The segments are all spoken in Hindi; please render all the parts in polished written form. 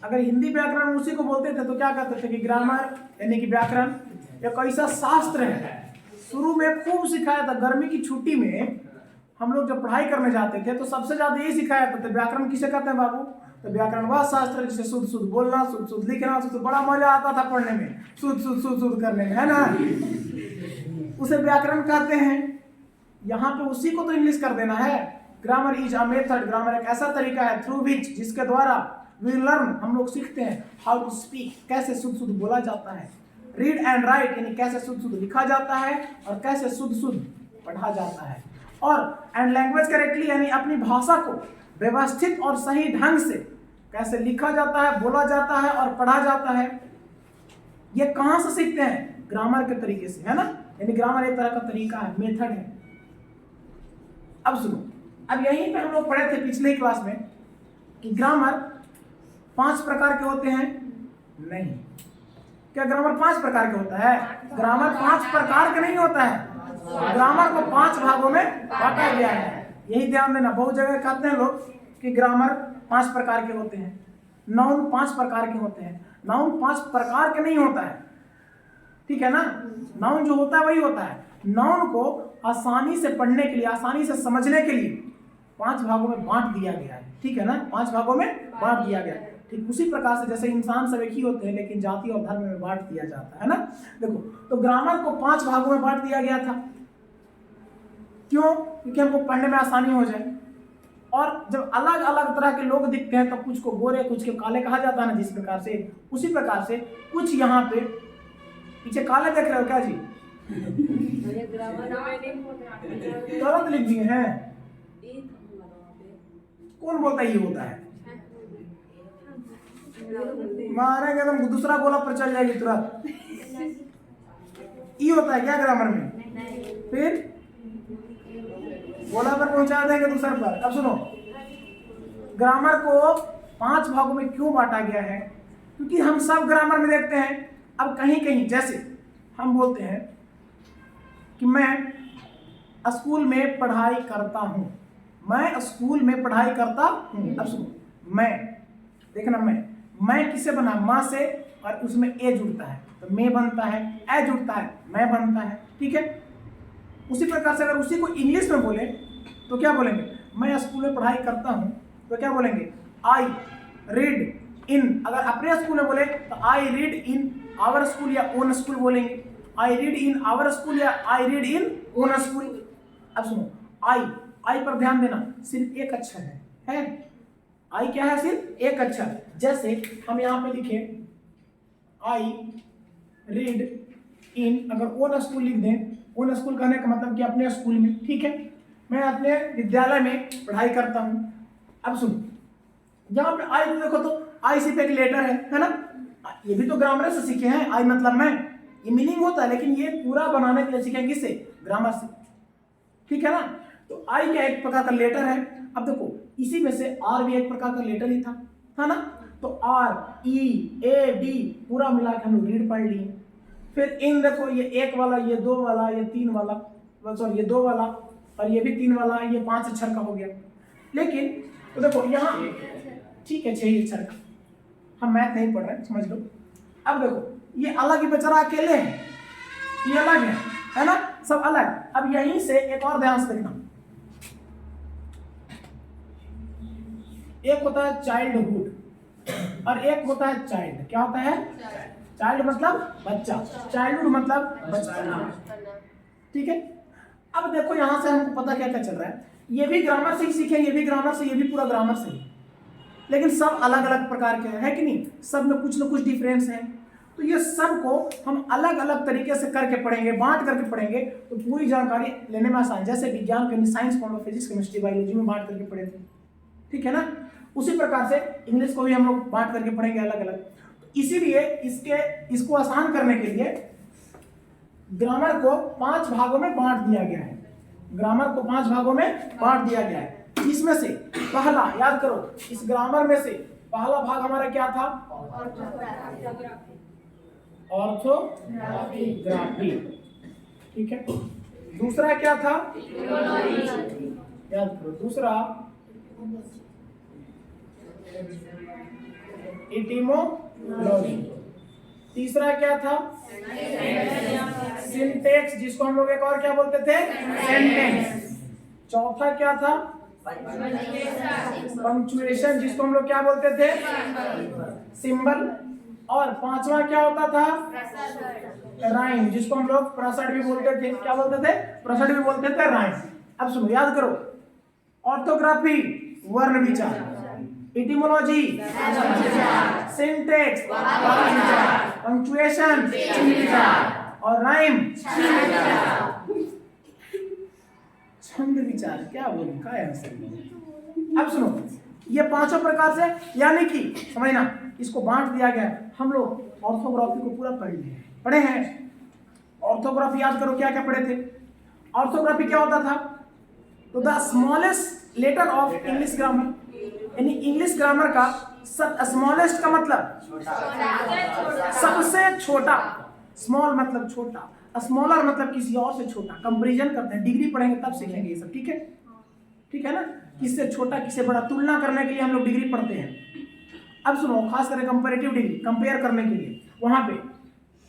अगर हिंदी व्याकरण उसी को बोलते थे तो क्या कहते थे कि ग्रामर यानी कि व्याकरण एक ऐसा शास्त्र है। शुरू में खूब सिखाया था, गर्मी की छुट्टी में हम लोग जब पढ़ाई करने जाते थे तो सबसे ज्यादा यही सिखाया जाता था। व्याकरण किसे कहते हैं बाबू? तो व्याकरण वह शास्त्र जिसे शुद्ध शुद्ध बोलना, शुद्ध शुद्ध लिखना, शुद्ध, बड़ा मजा आता था पढ़ने में, शुद्ध शुद्ध शुद्ध शुद्ध करने में, है ना, उसे व्याकरण कहते हैं। यहाँ पे उसी को तो इंग्लिश कर देना है। Grammar is a method, grammar एक ऐसा तरीका है थ्रू विच, जिसके द्वारा वी लर्न, हम लोग सीखते हैं, हाउ टू स्पीक, कैसे शुद्ध शुद्ध बोला जाता है, रीड एंड राइट यानी कैसे शुद्ध शुद्ध लिखा जाता है और कैसे शुद्ध शुद्ध पढ़ा जाता है, और एंड लैंग्वेज करेक्टली यानी अपनी भाषा को व्यवस्थित और सही ढंग से कैसे लिखा जाता है, बोला जाता है और पढ़ा जाता है। ये कहाँ से सीखते हैं? ग्रामर के तरीके से, है ना। यानी ग्रामर एक तरह का तरीका है, मेथड है। अब सुनो, अब यहीं पे हम लोग पढ़े थे पिछले क्लास में कि ग्रामर 5 प्रकार के होते हैं। नहीं, क्या ग्रामर 5 प्रकार के होता है? ग्रामर 5 प्रकार के नहीं होता है। ग्रामर को 5 भागों में बांटा गया है। यही ध्यान देना, बहुत जगह कहते हैं लोग कि ग्रामर 5 प्रकार के होते हैं, नाउन 5 प्रकार के होते हैं। नाउन 5 प्रकार के नहीं होता है, ठीक है ना। नाउन जो होता है वही होता है। नाउन को आसानी से पढ़ने के लिए, आसानी से समझने के लिए 5 भागों में बांट दिया गया है, ठीक है ना। 5 भागों में बांट दिया गया है। ठीक उसी प्रकार से जैसे इंसान सब एक ही होते हैं लेकिन जाति और धर्म में बांट दिया जाता है ना। देखो, तो ग्रामर को 5 भागों में बांट दिया गया था। क्यों? क्योंकि हमको पढ़ने में आसानी हो जाए। और जब अलग अलग तरह के लोग दिखते हैं तो कुछ को गोरे कुछ को काले कहा जाता है ना, जिस प्रकार से, उसी प्रकार से कुछ यहाँ पे पीछे काले देख रहे हो क्या जी? तुरंत लिख दिए हैं। कौन बोलता है ये होता है? मारेंगे तो दूसरा गोला पर चल जाएगी तुरंत। ई होता है क्या ग्रामर में? फिर गोला पर पहुंचा देंगे दूसरे पर। अब सुनो, ग्रामर को 5 भागों में क्यों बांटा गया है? क्योंकि हम सब ग्रामर में देखते हैं। अब कहीं कहीं जैसे हम बोलते हैं कि मैं स्कूल में पढ़ाई करता हूं, मैं स्कूल में पढ़ाई करता हूं। अब सुनो, मैं, देखना, मैं किससे बना? माँ से, और उसमें ए जुड़ता है तो मैं बनता है, ए जुड़ता है मैं बनता है, ठीक है। उसी प्रकार से अगर उसी को इंग्लिश में बोले तो क्या बोलेंगे? मैं स्कूल में पढ़ाई करता हूं तो क्या बोलेंगे? I read in. अगर अपने स्कूल में बोले तो I read in our school या ओन स्कूल बोलेंगे। I read in our school या I read in own school. अब सुनो, आई पर ध्यान देना, सिर्फ एक अक्षर है। आई क्या है? सिर्फ एक अक्षर। जैसे हम यहाँ पे लिखे आई रीड इन, अगर ओन स्कूल लिख दें, ओन स्कूल कहने का मतलब कि अपने स्कूल में, ठीक है, मैं अपने विद्यालय में पढ़ाई करता हूँ। अब सुनो, यहाँ पे आई देखो तो आई सिर्फ एक लेटर है ना। ये भी तो ग्रामर से सीखे हैं। आई मतलब मैं, ये मीनिंग होता है, लेकिन ये पूरा बनाने के लिए सीखेंगे किससे? ग्रामर से, ठीक है ना। तो आई क्या एक प्रकार का लेटर है। अब देखो, इसी में से आर भी एक प्रकार का लेटर ही था ना। तो आर, ई, ए, डी पूरा मिला के हम लोग रीड पढ़ लिए। फिर इन देखो, ये 1 वाला, ये 2 वाला, ये 3 वाला, सॉरी ये 2 वाला और ये भी 3 वाला, ये 5 अक्षर का हो गया। लेकिन तो देखो यहाँ, ठीक है, 6 अक्षर का, हम मैथ नहीं पढ़ रहे, समझ लो। अब देखो, ये अलग ही बेचारा अकेले है, ये अलग है ना, सब अलग। अब यहीं से एक और ध्यान से देखना, एक होता है चाइल्डहुड और एक होता है चाइल्ड। क्या होता है? चाइल्ड मतलब बच्चा, चाइल्डहुड मतलब बचपना, ठीक है। अब देखो यहाँ से हमको पता क्या क्या चल रहा है। ये भी ग्रामर से ही सीखे, ये भी ग्रामर से, ये भी पूरा ग्रामर से ही, लेकिन सब अलग अलग प्रकार के हैं कि नहीं? सब में कुछ ना कुछ डिफरेंस है। तो ये सब को हम अलग अलग तरीके से करके पढ़ेंगे, बांट करके पढ़ेंगे, तो पूरी जानकारी लेने में आसान। जैसे विज्ञान के साइंस फॉर्म में फिजिक्स, केमिस्ट्री, बायोलॉजी में बांट करके पढ़े थे, ठीक है ना। उसी प्रकार से इंग्लिश को भी हम लोग बांट करके पढ़ेंगे अलग अलग। तो इसीलिए इसको आसान करने के लिए ग्रामर को 5 भागों में बांट दिया गया है। ग्रामर को 5 भागों में बांट दिया गया है। इसमें से पहला, याद करो, इस ग्रामर में से पहला भाग हमारा क्या था? ऑर्थोग्राफी, ठीक है। दूसरा क्या था? याद करो, दूसरा इटिमोलॉजी। तीसरा क्या था? सिंटेक्स, जिसको हम लोग एक और क्या बोलते थे? सेंटेंस। चौथा क्या था? पंक्चुएशन, जिसको हम लोग क्या बोलते थे? सिंबल। और पांचवा क्या होता था? राइम, जिसको हम लोग प्रसड भी बोलते थे। क्या बोलते थे? प्रसड भी बोलते थे, राइम। अब सुनो, याद करो। ऑर्थोग्राफी वर्ण विचार, इटिमोलॉजी सिंटेक्स, पंक्चुएशन और राइम छंद विचार। क्या बोलूं, क्या आंसर? अब सुनो, ये पांचों प्रकार से, यानी कि समझना, इसको बांट दिया गया। हम लोग ऑर्थोग्राफी को पूरा पढ़े हैं। ऑर्थोग्राफी याद करो, क्या क्या पढ़े थे? ऑर्थोग्राफी क्या होता था? तो the smallest letter of English grammar, यानी इंग्लिश ग्रामर का स्मॉलेस्ट का मतलब सबसे छोटा। स्मॉल मतलब छोटा, स्मॉलर मतलब किसी और से छोटा। कंपैरिजन करते हैं, डिग्री पढ़ेंगे तब सीखेंगे ये सब, ठीक है? ठीक है ना? किससे छोटा किससे बड़ा तुलना करने के लिए हम लोग डिग्री पढ़ते हैं। अब सुनो, खास करके कंपैरेटिव डिग्री, कंपेयर करने के लिए वहां पे।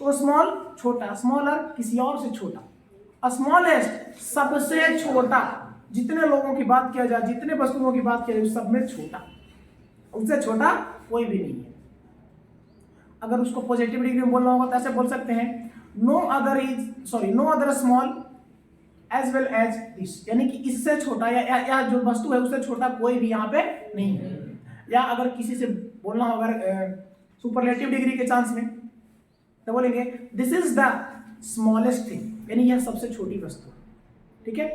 तो स्मॉल छोटा, स्मॉलर किसी और से छोटा, स्मॉलेस्ट सबसे छोटा। जितने लोगों की बात किया जाए, जितने वस्तुओं की बात किया जाए, सब में छोटा, उससे छोटा कोई भी नहीं है। अगर उसको पॉजिटिव डिग्री में बोलना होगा तो ऐसे बोल सकते हैं, no other small as well as this, यानी कि इससे छोटा या जो वस्तु है उससे छोटा कोई भी यहाँ पे नहीं है। या अगर किसी से बोलना होगा सुपरलेटिव डिग्री के चांस में, तो बोलेंगे this is the smallest thing, यानी यह सबसे छोटी वस्तु है, ठीक है?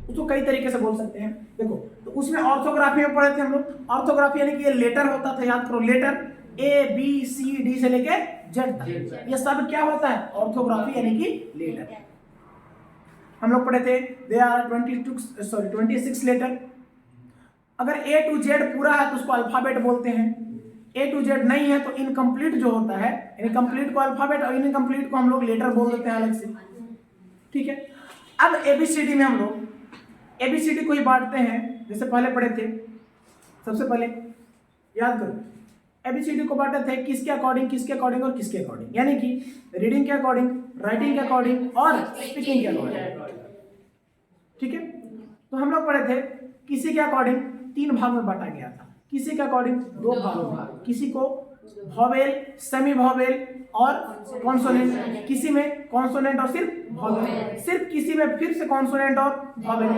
उसको कई तरीके से बोल सकते हैं। देखो, तो उसमें ऑर्थोग्राफी में पढ़े थे हम लोग। ऑर्थोग्राफी यानी कि ये लेटर होता था, याद करो, लेटर ABCD से लेके Z तक, ये सब क्या होता है? ऑर्थोग्राफी यानी कि लेटर। हम लोग पढ़े थे दे आर 26 लेटर। अगर A to Z पूरा है तो उसको अल्फाबेट बोलते हैं। A to Z नहीं है तो इनकम्प्लीट जो होता है, यानी कंप्लीट को अल्फाबेट और इनकम्प्लीट को हम लोग लेटर बोल देते हैं अलग से, ठीक है? अब ABCD में हम लोग ABCD को ही बांटते हैं, जैसे पहले पढ़े थे। सबसे पहले याद करो, ABCD को बांटे थे किसके अकॉर्डिंग, किसके अकॉर्डिंग और किसके अकॉर्डिंग, यानी कि रीडिंग के अकॉर्डिंग, राइटिंग के अकॉर्डिंग और स्पीकिंग के अकॉर्डिंग, ठीक है? तो हम लोग पढ़े थे किसी के अकॉर्डिंग 3 भाग में बांटा गया था, किसी के अकॉर्डिंग 2 भागों में, किसी को वॉवेल, सेमी वॉवेल और कॉन्सोनेंट, किसी में कॉन्सोनेंट और सिर्फ वॉवेल, सिर्फ किसी में फिर से कॉन्सोनेंट और वॉवेल।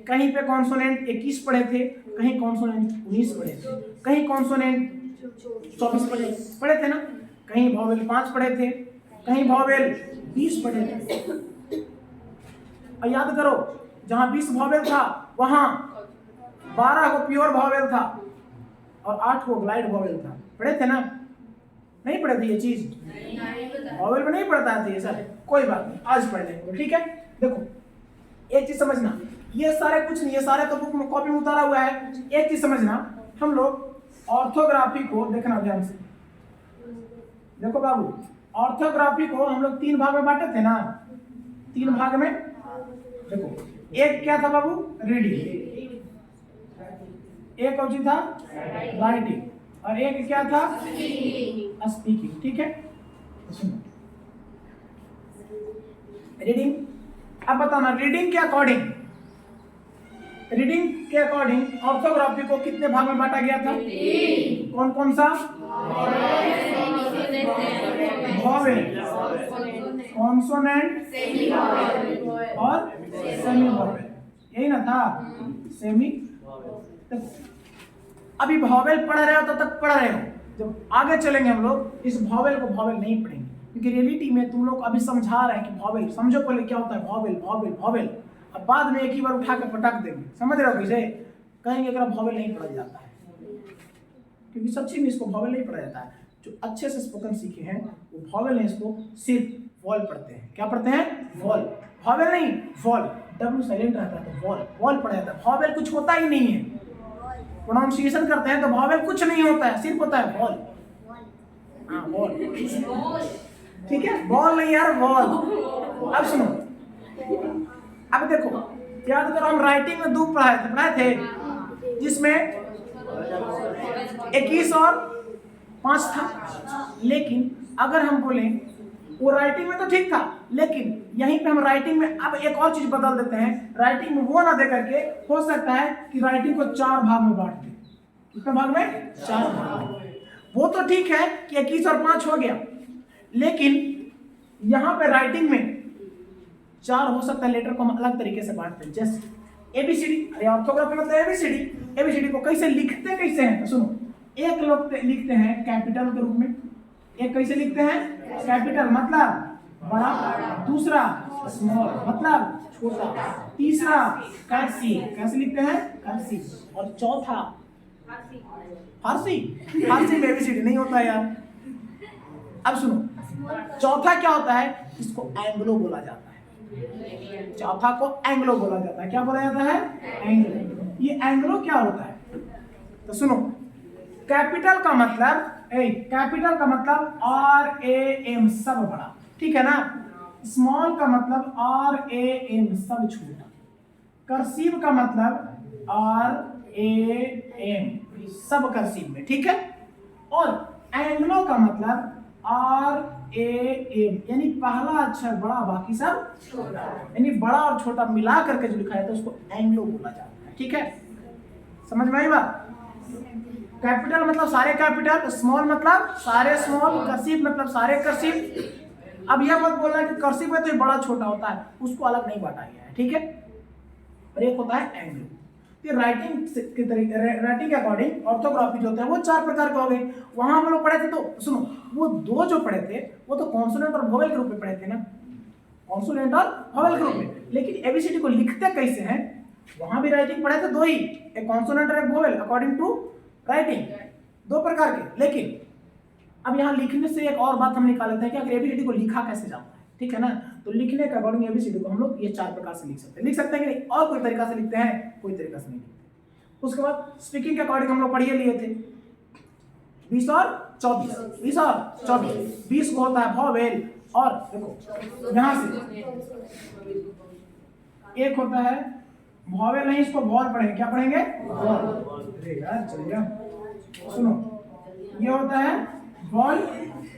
कहीं पे कॉन्सोनेंट 21 पढ़े थे, कहीं कॉन्सोनेंट 19 पढ़े थे, कहीं कॉन्सोनेंट 24 पढ़े थे ना, कहीं वॉवेल 5 पढ़े थे, कहीं वॉवेल 20 पढ़े थे। और याद करो, जहां 20 वॉवेल था वहां 12 को प्योर वॉवेल था और 8 को ग्लाइड वॉवेल था। पढ़े थे ना? नहीं पढ़े थे ये चीज? वॉवेल में नहीं पढ़ता था ये सर, कोई बात नहीं, आज पढ़ लेंगे, ठीक है? देखो, एक चीज समझना, ये सारे कुछ नहीं, ये सारे तो बुक में कॉपी में उतारा हुआ है। एक चीज समझना, हम लोग ऑर्थोग्राफी को देखना ध्यान से। देखो बाबू, ऑर्थोग्राफी को हम लोग 3 भाग में बांटे थे ना, 3 भाग में। देखो, एक क्या था बाबू? रीडिंग, एक कौन सी था? राइटिंग, और एक क्या था? स्पीकिंग, ठीक है? सुनो, रीडिंग। अब बताना, रीडिंग के अकॉर्डिंग ऑर्थोग्राफी को कितने भाग में बांटा गया था? कौन कौन सा? वॉवेल, कॉन्सोनेंट और सेमी वॉवेल, यही ना था? सेमी। अभी वॉवेल पढ़ रहे हो तो तक पढ़ रहे हो, जब आगे चलेंगे हम लोग इस वॉवेल को वॉवेल नहीं पढ़ेंगे, क्योंकि रियलिटी में तुम लोग अभी समझा रहे हैं कि वॉवेल समझो पहले क्या होता है। वॉवेल वॉवेल वॉवेल, अब बाद में एक ही बार उठा के पटक देंगे, समझ रहे हो? कैसे कहेंगे अगर वॉवेल नहीं पढ़ा जाता है, क्योंकि सच्ची में इसको वॉवेल नहीं पढ़ा जाता है। जो अच्छे से स्पोकन सीखे हैं वो वॉवेल नहीं, इसको सिर्फ वॉल पढ़ते हैं। क्या पढ़ते हैं? वॉल। वॉवेल नहीं, वॉल, डब्ल्यू साइलेंट रहता है तो वॉल पढ़ा जाता है। वॉवेल कुछ होता ही नहीं है, प्रोनाउंसिएशन करते हैं तो वॉवेल कुछ नहीं होता है, सिर्फ होता है वॉल। हाँ, वॉल, ठीक है? वॉल नहीं यार, वॉल। अब सुनो, अब देखो, याद करो, हम राइटिंग में 2 पढ़ाए थे, जिसमें 21 और 5 था। लेकिन अगर हम बोलें वो राइटिंग में तो ठीक था, लेकिन यहीं पे हम राइटिंग में अब एक और चीज बदल देते हैं। राइटिंग में वो ना दे करके हो सकता है कि राइटिंग को 4 भाग में बांट दें। कितने भाग में? 4 भाग। वो तो ठीक है कि 21 और 5 हो गया, लेकिन यहां पे राइटिंग में 4 हो सकता है लेटर को हम अलग तरीके से बांटते हैं। जैसे एबीसीडी, अरे ऑर्थोग्राफी मतलब एबीसीडी। एबीसीडी को कैसे लिखते कैसे हैं? तो सुनो, एक लोग लिखते हैं कैपिटल के रूप में, एक कैसे लिखते हैं? कैपिटल मतलब बड़ा, दूसरा स्मॉल मतलब छोटा, तीसरा कर्सिव, कैसे लिखते हैं? कर्सिव, और चौथा फारसी। फारसी में एबीसीडी नहीं होता यार। अब सुनो, चौथा क्या होता है? इसको एंग्लो बोला जाता है। चौथा को एंग्लो बोला जाता है। क्या बोला जाता है? एंग्लो। ये एंग्लो क्या होता है? तो सुनो, कैपिटल का मतलब कैपिटल का मतलब RAM सब बड़ा, ठीक है ना। स्मॉल का मतलब RAM सब छोटा। कर्सिव का मतलब RAM सब कर्सिव में, ठीक है। और एंग्लो का मतलब RAM यानी पहला अक्षर बड़ा बाकी सब छोटा, यानी बड़ा और छोटा मिला करके जो लिखा है तो उसको एंग्लो बोला जाता है, ठीक है। समझ में आई बात? कैपिटल मतलब सारे कैपिटल, स्मॉल मतलब सारे स्मॉल, कर्सिव मतलब सारे कर्सिव। अब यह मत बोलना कि कर्सिव में तो बड़ा छोटा होता है, उसको अलग नहीं बांटा गया है, ठीक है। और एक होता है एंग्लो। ये राइटिंग के तरीके, राइटिंग के अकॉर्डिंग ऑर्थोग्राफी जो होता है वो 4 प्रकार के हो गए। वहां हम लोग पढ़े थे, तो सुनो, वो 2 जो पढ़े थे वो तो कॉन्सोनेंट और वोवेल के रूप में पढ़े थे ना, कॉन्सोनेंट और वोवेल के रूप में। लेकिन एबीसीडी को लिखते कैसे हैं वहां भी राइटिंग पढ़े थे 2 ही, एक कॉन्सोनेंट और एक वोवेल, अकॉर्डिंग टू राइटिंग 2 प्रकार के। लेकिन अब यहाँ लिखने से एक और बात हम निकाल लेते हैं कि अगर एबीसीडी को लिखा कैसे जाता है, ठीक है ना। तो लिखने के अकॉर्डिंग एबीसीडी को हम लोग ये 4 प्रकार से लिख सकते हैं कि नहीं, और कोई तरीका से लिखते हैं, कोई तरीका से नहीं लिखते। उसके बाद स्पीकिंग के अकॉर्डिंग हम लोग पढ़िए लिए थे 20 और 24, 20 और 24। 20 को होता है वॉवेल, और देखो यहां से एक होता है वॉवेल, नहीं इसको वॉल पढ़ेंगे। क्या पढ़ेंगे? वॉल। चलिए सुनो, ये होता है वॉल,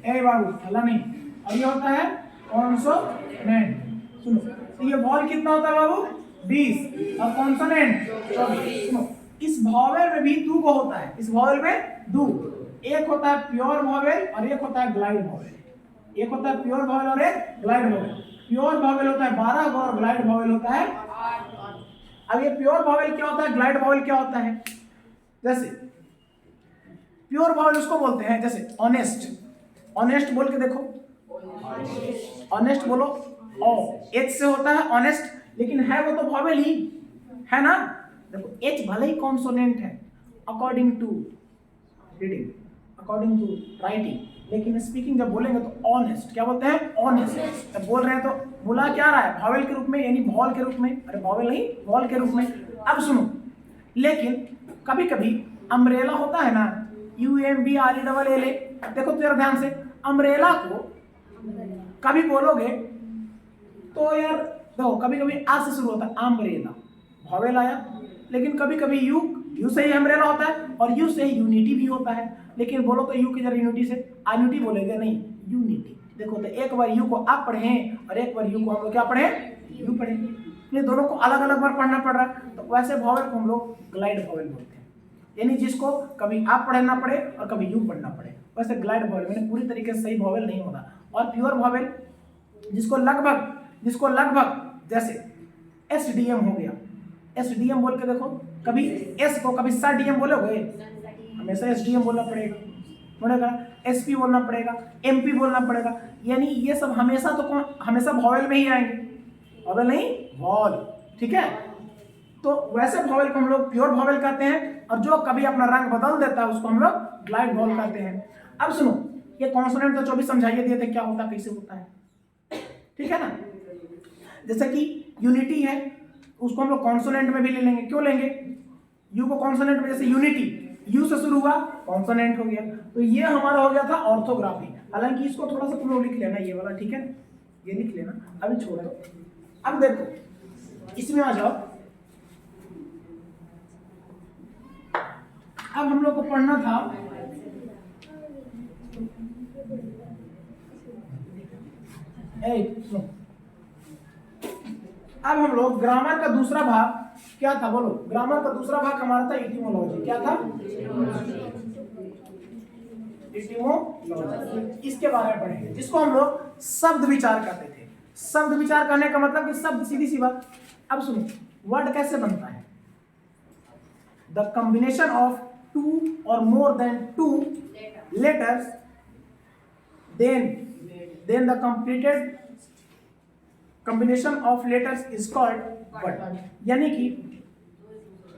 ए बाबू हल्ला नहीं, और ये होता है कॉन्सोनेंट। सुनो, तो ये वॉल कितना होता है बाबू? 20, और कॉन्सोनेंट 24। सुनो, इस वॉवेल में भी 2 को होता है, इस वॉवेल में 2, एक होता है प्योर वॉवेल और एक होता है ग्लाइड वॉवेल। एक होता है प्योर वॉवेल और एक ग्लाइड वॉवेल। प्योर वॉवेल होता है 12 का और ग्लाइड वॉवेल होता है 8। अब ये प्योर वॉवेल क्या होता है, ग्लाइड वॉवेल क्या होता है? जैसे प्योर वॉवेल उसको बोलते हैं, जैसे ऑनेस्ट, ऑनेस्ट बोल के देखो, ऑनेस्ट बोलो, ओ एच से होता है ऑनेस्ट, लेकिन है वो तो वॉवेल ही है ना। देखो एच भले ही कॉन्सोनेंट है according to reading, according to writing, लेकिन स्पीकिंग जब बोलेंगे तो ऑनेस्ट, क्या बोलते हैं? ऑनेस्ट। जब बोल रहे हैं तो बोला क्या रहा है? वॉवेल के रूप में, यानी वॉल के रूप में, अरे वॉवेल नहीं, वॉल के रूप में। अब सुनो, लेकिन कभी कभी अम्ब्रेला होता है ना, UMBRELLA, देखो तेरा ध्यान से, अम्ब्रेला को कभी बोलोगे तो यार देखो, कभी कभी आ से शुरू होता है अम्ब्रेला, वॉवेल आया, लेकिन कभी कभी यू से ही अम्ब्रेला होता है और यू से ही यूनिटी भी होता है। लेकिन बोलो तो यू की जगह यूनिटी से आइनिटी बोलेंगे, नहीं यूनिटी। देखो तो एक बार यू को आप पढ़ें और एक बार यू को हम लोग क्या पढ़ें? यू पढ़ेंगे। ये दोनों को अलग अलग बार पढ़ना पड़ रहा है, तो वैसे वॉवेल को हम लोग ग्लाइड वॉवेल बोलते हैं, यानी जिसको कभी आप पढ़ना पड़े और कभी यू पढ़ना पड़े, वैसे ग्लाइड वॉवेल मैंने पूरी तरीके से सही वॉवेल नहीं होगा। और प्योर वॉवेल जिसको लगभग जैसे SDM हो गया, SDM बोल के देखो, कभी S को कभी SDM बोलोगे, हमेशा SDM बोलना पड़ेगा, SP बोलना पड़ेगा, MP बोलना पड़ेगा, यानी ये सब हमेशा हमेशा वॉवेल में ही आएंगे, वॉवेल नहीं वॉल, ठीक है। तो वैसे वॉवेल को हम लोग प्योर वॉवेल कहते हैं, और जो कभी अपना रंग बदल देता है उसको हम लोग ग्लाइड वॉवेल कहते हैं। अब सुनो, ये कॉन्सोनेंट तो 24 समझाइए दिए थे, क्या होता है, कैसे होता है, ठीक है ना। जैसे कि यूनिटी है, उसको हम लोग कॉन्सोनेंट में भी ले लेंगे। क्यों लेंगे? यू को कॉन्सोनेंट में, जैसे यूनिटी यू से शुरू हुआ, कॉन्सोनेंट हो गया, तो ये हमारा हो गया था ऑर्थोग्राफी। हालांकि इसको थोड़ा सा तुम लोग लिख लेना, ये वाला, ठीक है, ये लिख लेना, अभी छोड़ दो। अब देखो इसमें आ जाओ, अब हम लोग को पढ़ना था सुनो, अब हम लोग ग्रामर का दूसरा भाग क्या था, बोलो। ग्रामर का दूसरा भाग हमारा था इटिमोलॉजी। क्या था? इटिमोलॉजी। इसके बारे में पढ़ेंगे, जिसको हम लोग शब्द विचार कहते थे। शब्द विचार करने का मतलब कि शब्द, सीधी सी बात। अब सुनो, वर्ड कैसे बनता है? द कॉम्बिनेशन ऑफ टू और more than two letters, then the completed combination of letters is called word। यानी कि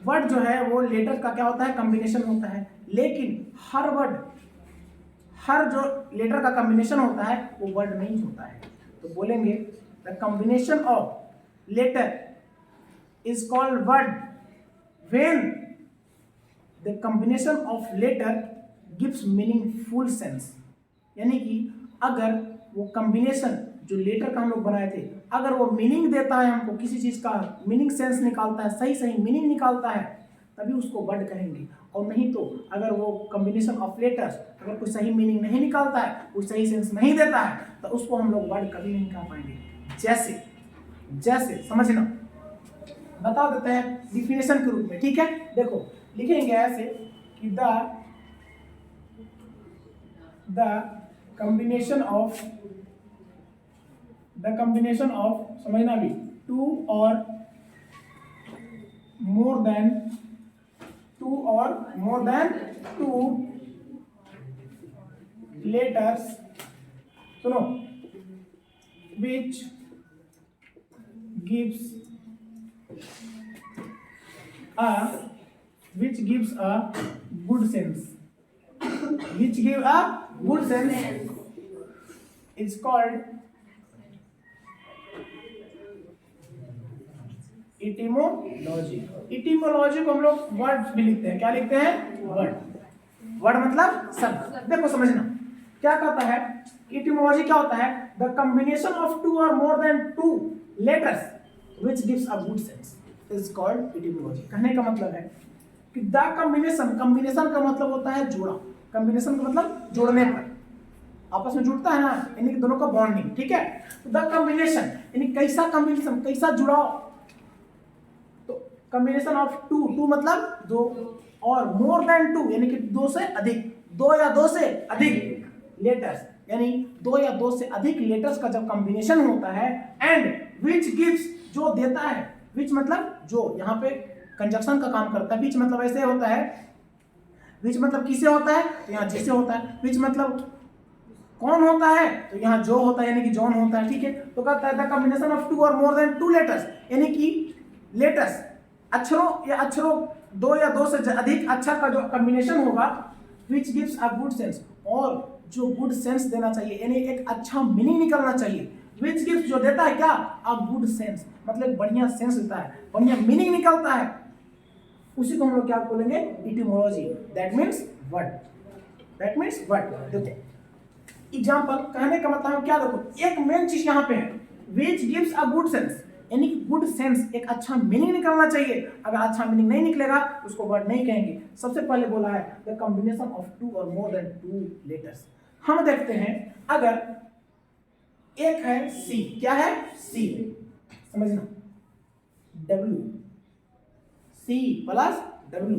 वर्ड जो है वो लेटर का क्या होता है? कॉम्बिनेशन होता है। लेकिन हर वर्ड, हर जो लेटर का कॉम्बिनेशन होता है वो वर्ड नहीं होता है। तो बोलेंगे the combination of letter is called word when the combination of letter gives meaningful sense. यानी कि अगर वो कॉम्बिनेशन जो लेटर का हम लोग बनाए थे, अगर वो मीनिंग देता है, हमको किसी चीज का मीनिंग सेंस निकालता है, सही सही मीनिंग निकालता है, तभी उसको वर्ड कहेंगे। और नहीं तो अगर वो कॉम्बिनेशन ऑफ लेटर्स अगर कोई सही मीनिंग नहीं निकालता है, कोई सही सेंस नहीं देता है, तो उसको हम लोग वर्ड कभी नहीं कह पाएंगे। जैसे समझना, बता देते हैं डिफिनेशन के रूप में, ठीक है? देखो, लिखेंगे ऐसे कि द combination of समझना भी, two or more than two letters, सुनो, which gives a good sense, is called etymology. Etymology को हम लोग वर्ड भी लिखते हैं। क्या लिखते हैं? वर्ड मतलब शब्द। देखो समझना, क्या कहता है इटिमोलॉजी? क्या होता है? द कॉम्बिनेशन ऑफ टू और more than two letters which gives a good sense is called etymology. कहने का मतलब है कि द कॉम्बिनेशन का मतलब होता है जोड़ा। कॉम्बिनेशन का मतलब जोड़ने पर, आपस में जुड़ता है ना, यानी कि दोनों का बॉन्डिंग, ठीक है? तो द कॉम्बिनेशन यानी कैसा कॉम्बिनेशन, कैसा जुड़ाव। तो कॉम्बिनेशन ऑफ टू मतलब दो, और मोर देन टू यानी कि दो से अधिक, दो या दो से अधिक लेटर्स, यानी दो या दो से अधिक लेटर्स का जब कॉम्बिनेशन होता है, एंड विच गिव्स जो देता है, विच मतलब जो, यहाँ पे कंजक्शन का काम करता है। विच मतलब ऐसे होता है, विच मतलब किसे होता है, तो यहाँ जिसे होता है। विच मतलब कौन होता है, तो यहाँ जो होता है, यानी कि जॉन होता है, ठीक है? तो कहता है द कॉम्बिनेशन ऑफ टू और मोर देन टू लेटर्स, यानी कि लेटर्स, अक्षरों दो या दो से अधिक अक्षर का जो कॉम्बिनेशन होगा, which gives a good sense, और जो गुड सेंस देना चाहिए, यानी एक अच्छा मीनिंग निकलना चाहिए। विच गिव्स जो देता है क्या? अ गुड सेंस, मतलब बढ़िया सेंस देता है, बढ़िया मीनिंग निकलता है, उसी को हम लोग क्या बोलेंगे? इटिमोलॉजी। That means word. देखो एग्जाम्पल, कहने का मतलब क्या, देखो एक मेन चीज यहाँ पे है, which gives a good sense, यानी कि गुड सेंस, एक अच्छा मीनिंग निकलना चाहिए। अगर अच्छा मीनिंग नहीं निकलेगा उसको वर्ड नहीं कहेंगे। सबसे पहले बोला है द कॉम्बिनेशन ऑफ टू और मोर देन टू लेटर्स। हम देखते हैं, अगर एक है सी, क्या है? सी, समझना, W, C plus W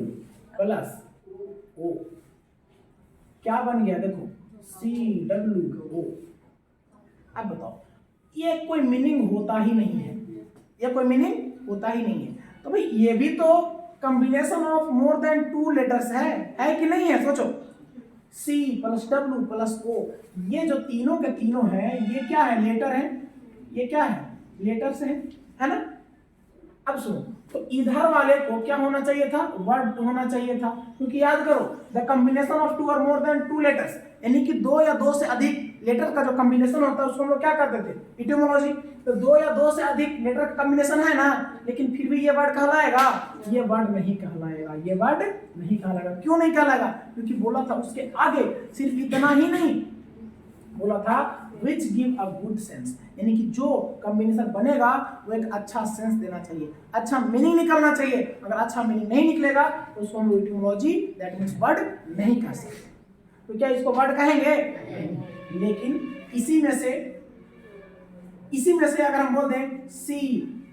plus O, क्या बन गया? देखो CWO। अब बताओ, ये कोई मीनिंग होता ही नहीं है, तो भाई ये भी तो combination of more than two letters है कि नहीं है? सोचो, C plus W plus O, ये जो तीनों के तीनों हैं, ये क्या है? लेटर है। ये क्या है? लेटर्स है ना? अब सुनो, तो इधर वाले को क्या होना चाहिए था? वर्ड होना चाहिए था, क्योंकि याद करो द कॉम्बिनेशन ऑफ टू और मोर देन टू लेटर्स, यानी कि दो या दो से अधिक लेटर का जो कॉम्बिनेशन होता है उसको हम लोग क्या करते थे? इटिमोलॉजी। तो दो या दो से अधिक लेटर का कॉम्बिनेशन है ना, लेकिन फिर भी ये वर्ड कहलाएगा? ये वर्ड नहीं कहलाएगा। क्यों नहीं कहलाएगा? क्योंकि बोला था उसके आगे सिर्फ इतना ही नहीं, बोला था which give a good sense, यानी कि जो कॉम्बिनेशन बनेगा वो एक अच्छा सेंस देना चाहिए, अच्छा मीनिंग निकलना चाहिए। अगर अच्छा मीनिंग नहीं निकलेगा तो उसको हम इटिमोलॉजी, दैट मींस वर्ड नहीं कह सकते। तो क्या इसको वर्ड कहेंगे? लेकिन इसी में से इसी में से अगर हम बोल दें C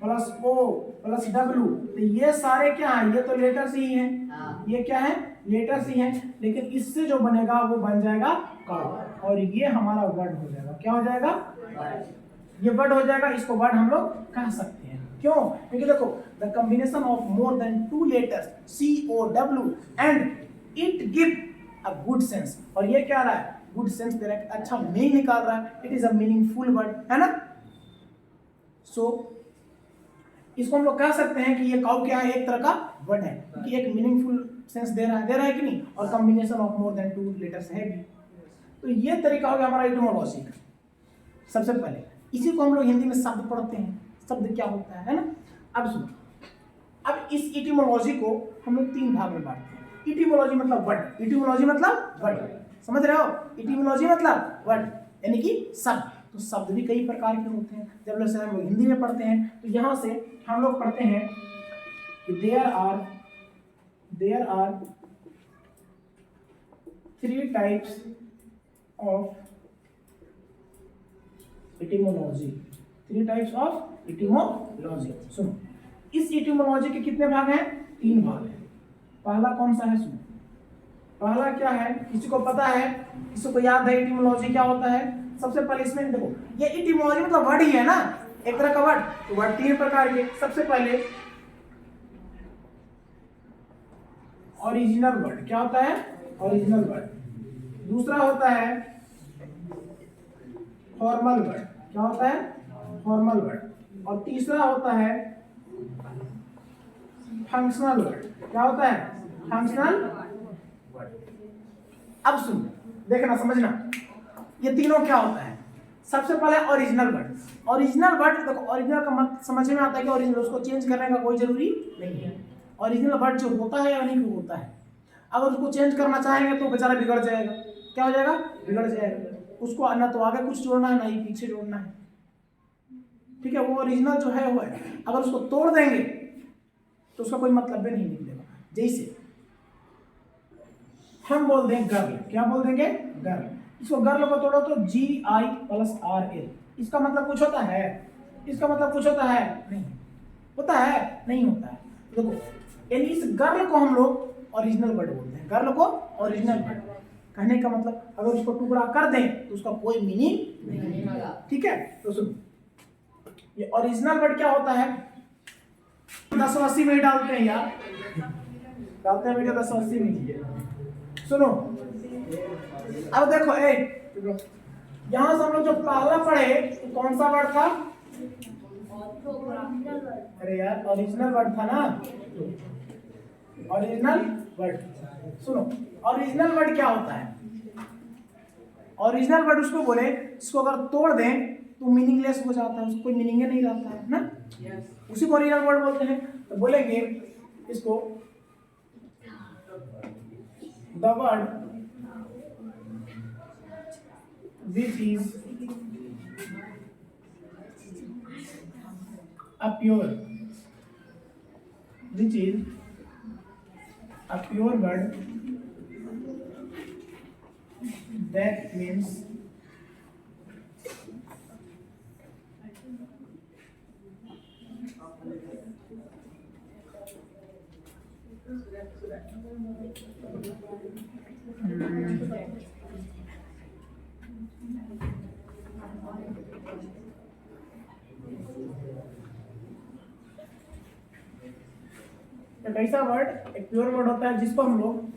plus O plus W, तो ये सारे क्या है, ये तो लेटर्स ही हैं, ये क्या है, लेटर्स ही हैं, लेकिन इससे जो बनेगा वो बन जाएगा काउ, और ये हमारा वर्ड हो जाएगा। क्या हो जाएगा, ये वर्ड हो जाएगा। इसको वर्ड हम लोग कह सकते हैं। क्यों, क्योंकि देखो the combination of more than 2 letters COW and it give a good sense, और ये क्या रहा है, गुड सेंस दे रहा है, अच्छा मीनिंग निकाल रहा है, it is a meaningful word, है ना। सो इसको हम लोग कह सकते हैं कि ये काउ क्या है, एक तरह का वर्ड है, कि एक मीनिंगफुल सेंस दे रहा है कि नहीं, और combination of more than 2 letters है भी। तो ये तरीका हो गया हमारा इटिमोलॉजी का। सबसे पहले इसी को हम लोग हिंदी में शब्द पढ़ते हैं, शब्द क्या होता है ना। अब सुनो, अब इस इटिमोलॉजी को हम लोग 3 भाग में बांटते हैं। इटिमोलॉजी मतलब वर्ड, इटिमोलॉजी मतलब वर्ड, समझ रहे हो, इटिमोलॉजी मतलब वर्ड यानी कि शब्द। तो शब्द भी कई प्रकार के होते हैं। जब जैसे हम लोग हिंदी में पढ़ते हैं तो यहाँ से हम लोग पढ़ते हैं कि there are 3 types of etymology, 3 types of etymology. सुनो, इस इटिमोलॉजी के कितने भाग हैं, 3 भाग हैं। पहला कौन सा है, सुनो, पहला क्या है, किसी को पता है, किसी को याद है इटिमोलॉजी क्या होता है। सबसे पहले इसमें देखो, ये इटिमोलॉजी मतलब वर्ड ही है ना, एक तरह का वर्ड। तो वर्ड 3 प्रकार के। सबसे पहले ओरिजिनल वर्ड, क्या होता है, ओरिजिनल वर्ड। दूसरा होता है फॉर्मल वर्ड, क्या होता है, फॉर्मल वर्ड। और तीसरा होता है फंक्शनल वर्ड, क्या होता है, फंक्शनल वर्ड। अब सुन, देखना, समझना, ये तीनों क्या होता है। सबसे पहले ओरिजिनल वर्ड। ओरिजिनल वर्ड देखो, ओरिजिनल का मतलब समझ में आता है कि ओरिजिनल, उसको चेंज करने का कोई जरूरी नहीं है। ओरिजिनल वर्ड जो होता है या नहीं होता है, अगर उसको चेंज करना चाहेंगे तो बेचारा बिगड़ जाएगा। क्या हो जाएगा, बिगड़ जाएगा। उसको ना तो आगे कुछ जोड़ना है, ना ही पीछे जोड़ना है, ठीक है। वो ओरिजिनल जो है वो है, अगर उसको तोड़ देंगे तो उसका कोई मतलब भी नहीं निकलेगा। जैसे हम बोल दें गर्ल, क्या बोल देंगे, गर्ल। इसको गर्ल को तोड़ो तो GI + RL, इसका मतलब कुछ होता है, इसका मतलब कुछ होता है, नहीं होता है, नहीं होता है। देखो, यानी इस गर्ल को हम लोग ओरिजिनल वर्ड बोलते हैं। गर्ल को ओरिजिनल वर्ड कहने का मतलब, अगर उसको टुकड़ा कर दें तो उसका कोई मीनिंग नहीं होगा, ठीक है। तो सुनो, ये ओरिजिनल वर्ड क्या होता है, 1080 में डालते हैं यार, डालते हैं बेटा 1080 में। सुनो, अब देखो, यहां से हम लोग जो पहला पढ़े तो कौन सा वर्ड था, अरे यार ओरिजिनल वर्ड था ना, ओरिजिनल वर्ड। सुनो, ओरिजिनल वर्ड क्या होता है, ओरिजिनल वर्ड उसको बोले इसको अगर तोड़ दें तो मीनिंगलेस हो जाता है, उसको कोई मीनिंग नहीं रहता है ना, उसी को ओरिजिनल वर्ड बोलते हैं। तो बोलेंगे इसको the word which is a pure, which is a pure word, that means एक ऐसा वर्ड, एक प्योर वर्ड होता है जिसको हम लोग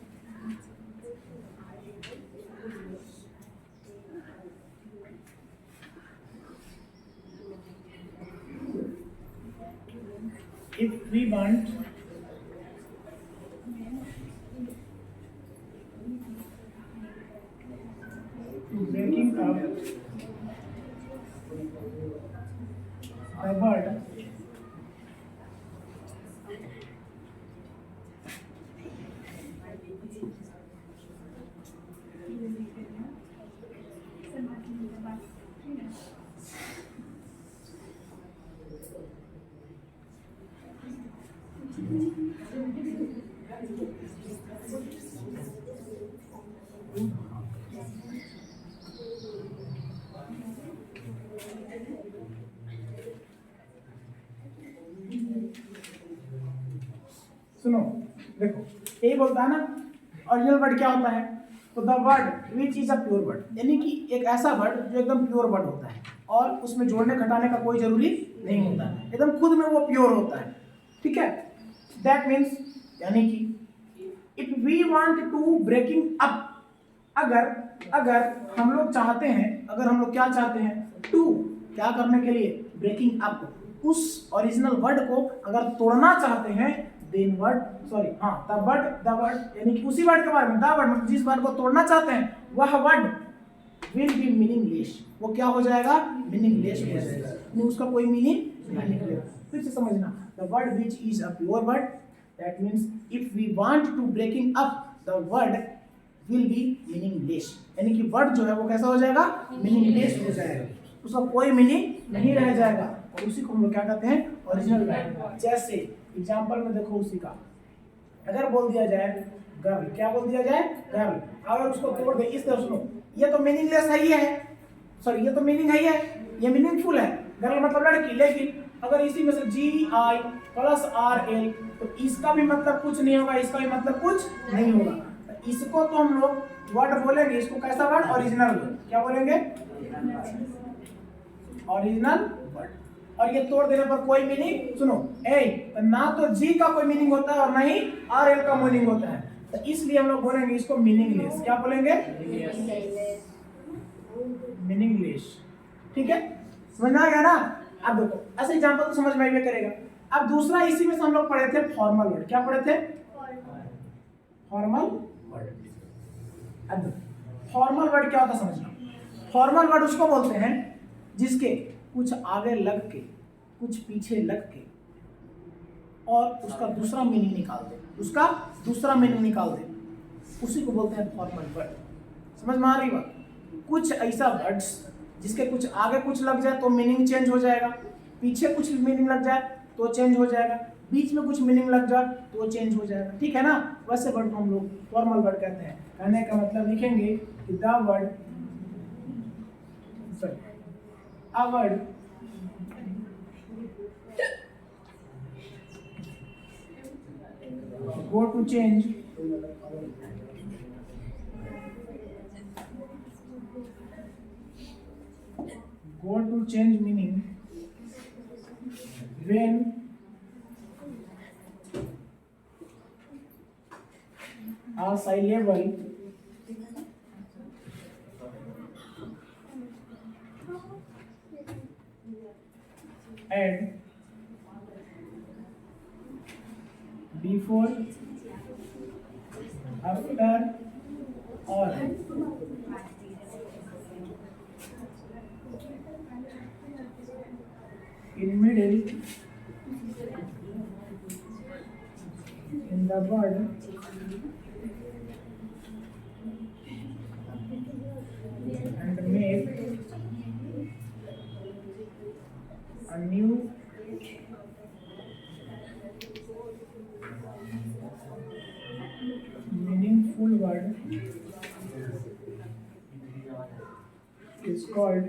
if we want breaking up the word देखो यही बोलता है ना, ओरिजिनल वर्ड क्या होता है, तो the word which is a pure word, यानी कि एक ऐसा वर्ड जो एकदम प्योर वर्ड होता है और उसमें जोड़ने घटाने का कोई जरूरी नहीं होता है, एकदम खुद में वो प्योर होता है, ठीक है। दैट मीन्स यानी कि if we want to breaking up, अगर हम लोग चाहते हैं, अगर हम लोग क्या चाहते हैं, टू क्या करने के लिए, ब्रेकिंग अप, उस ओरिजिनल वर्ड को अगर तोड़ना चाहते हैं, देन वर्ड सॉरी हाँ द वर्ड यानी कि उसी वर्ड के बारे में, द वर्ड मतलब जिस वर्ड को तोड़ना चाहते हैं वह वर्ड विल बी मीनिंगलेस, वो क्या हो जाएगा, मीनिंगलेस हो जाएगा, नहीं उसका कोई मीनिंग नहीं निकलेगा। फिर से समझना, the word which is a pure word, that means if we want to breaking up the word will be meaningless, यानी कि वर्ड जो है वो कैसा हो जाएगा, मीनिंगलेस हो जाएगा, उसका कोई मीनिंग नहीं रह जाएगा, और उसी को हम लोग क्या कहते हैं, ओरिजिनल वर्ड। जैसे एग्जांपल में देखो उसी का, अगर बोल दिया जाए गर्ल, क्या बोल दिया जाए, गर्ल, अगर उसको तोड़ दे इस तरह, सुनो ये तो मीनिंगलेस है ही है, सॉरी ये तो मीनिंग है ही है, ये मीनिंगफुल है, गर्ल मतलब लड़की, लेकिन अगर इसी में से GI प्लस RL, तो इसका भी मतलब कुछ नहीं होगा, इसका भी मतलब कुछ नहीं होगा, इसको तो हम लोग वर्ड बोलेंगे, इसको कैसा वर्ड, ओरिजिनल वर्ड, क्या बोलेंगे, ओरिजिनल वर्ड। और ये तोड़ देने पर कोई मीनिंग, सुनो तो ना तो G का कोई मीनिंग होता है और ना ही RL का मीनिंग होता है, तो इसलिए हम लोग बोलेंगे इसको मीनिंगलेस, क्या बोलेंगे, मीनिंगलेस, ठीक है, समझ में आ गया ना। अब देखो ऐसे एग्जांपल तो समझ में आइए करेगा। अब दूसरा इसी में से हम लोग पढ़े थे फॉर्मल वर्ड, क्या पढ़े थे, फॉर्मल वर्ड। अब फॉर्मल वर्ड क्या होता है समझना, फॉर्मल वर्ड उसको बोलते हैं जिसके कुछ आगे लग के, कुछ पीछे लग के और उसका दूसरा मीनिंग निकाल दे, उसका दूसरा मीनिंग निकाल दे, उसी को बोलते हैं फॉर्मल वर्ड। समझ में आ रही बात, कुछ ऐसा वर्ड्स जिसके कुछ आगे कुछ लग जाए तो मीनिंग चेंज हो जाएगा, पीछे कुछ मीनिंग लग जाए तो चेंज हो जाएगा, बीच में कुछ मीनिंग लग जाए तो चेंज हो जाएगा, ठीक है ना। वैसे वर्ड को हम लोग फॉर्मल वर्ड कहते हैं। कहने का मतलब लिखेंगे कि the word a word go to change meaning when a syllable and before, after or in middle in the word and make a new meaningful word is called